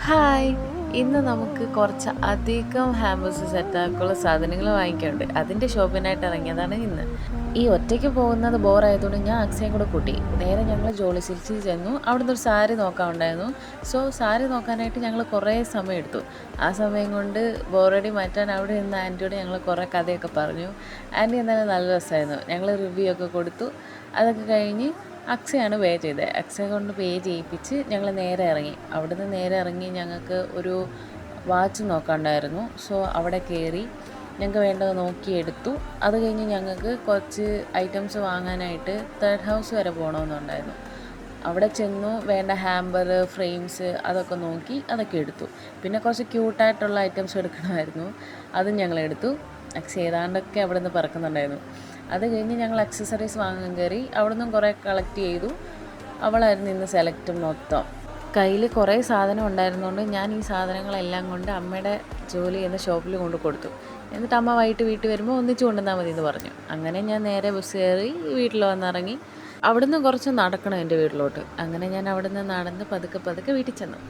Hi, ഇന്ന് നമുക്ക് കുറച്ച് അധികം ഹാമ്പേഴ്സ് സെറ്റാക്കുള്ള സാധനങ്ങൾ വാങ്ങിക്കാനുണ്ട്. അതിൻ്റെ ഷോപ്പിനായിട്ട് ഇറങ്ങിയതാണ് ഇന്ന്. ഈ ഒറ്റയ്ക്ക് പോകുന്നത് ബോറായതുകൊണ്ട് ഞാൻ അക്ഷയും കൂടെ കൂട്ടി. നേരെ ഞങ്ങൾ ജോളി സിൽക്സിൽ ചെന്നു. അവിടുന്ന് ഒരു സാരി നോക്കാനുണ്ടായിരുന്നു. സോ സാരി നോക്കാനായിട്ട് ഞങ്ങൾ കുറേ സമയം എടുത്തു. ആ സമയം കൊണ്ട് ബോറടി മാറ്റാൻ അവിടെ നിന്ന് ആൻറ്റിയോട് ഞങ്ങൾ കുറേ കഥയൊക്കെ പറഞ്ഞു. ആൻറ്റി എന്നാലും നല്ല രസമായിരുന്നു. ഞങ്ങൾ റിവ്യൂ ഒക്കെ കൊടുത്തു. അതൊക്കെ കഴിഞ്ഞ് അക്ഷയാണ് പേ ചെയ്തത്. അക്ഷയ കൊണ്ട് പേ ചെയ്യിപ്പിച്ച് ഞങ്ങൾ നേരെ ഇറങ്ങി. അവിടുന്ന് നേരെ ഇറങ്ങി ഞങ്ങൾക്ക് ഒരു വാച്ച് നോക്കാനുണ്ടായിരുന്നു. സോ അവിടെ കയറി ഞങ്ങൾക്ക് വേണ്ടത് നോക്കിയെടുത്തു. അത് കഴിഞ്ഞ് ഞങ്ങൾക്ക് കുറച്ച് ഐറ്റംസ് വാങ്ങാനായിട്ട് തേർഡ് ഹൗസ് വരെ പോകണമെന്നുണ്ടായിരുന്നു. അവിടെ ചെന്നു വേണ്ട ഹാമ്പർ, ഫ്രെയിംസ് അതൊക്കെ നോക്കി അതൊക്കെ എടുത്തു. പിന്നെ കുറച്ച് ക്യൂട്ടായിട്ടുള്ള ഐറ്റംസ് എടുക്കണമായിരുന്നു. അതും ഞങ്ങളെടുത്തു. അക്ഷയ ഏതാണ്ടൊക്കെ അവിടെ നിന്ന് പറക്കുന്നുണ്ടായിരുന്നു. അത് കഴിഞ്ഞ് ഞങ്ങൾ അക്സസറീസ് വാങ്ങാൻ കയറി. അവിടെ നിന്നും കുറേ കളക്ട് ചെയ്തു. അവളായിരുന്നു ഇന്ന് സെലക്ട് മൊത്തം. കയ്യിൽ കുറേ സാധനം ഉണ്ടായിരുന്നുകൊണ്ട് ഞാൻ ഈ സാധനങ്ങളെല്ലാം കൊണ്ട് അമ്മയുടെ ജോലി ചെയ്യുന്ന ഷോപ്പിൽ കൊണ്ട് കൊടുത്തു. എന്നിട്ട് അമ്മ വൈകിട്ട് വീട്ടിൽ വരുമ്പോൾ ഒന്നിച്ച് കൊണ്ടുവന്നാൽ മതി എന്ന് പറഞ്ഞു. അങ്ങനെ ഞാൻ നേരെ ബസ് കയറി വീട്ടിൽ വന്നിറങ്ങി. അവിടുന്ന് കുറച്ച് നടക്കണം എൻ്റെ വീട്ടിലോട്ട്. അങ്ങനെ ഞാൻ അവിടുന്ന് നടന്ന് പതുക്കെ പതുക്കെ വീട്ടിൽ ചെന്നു.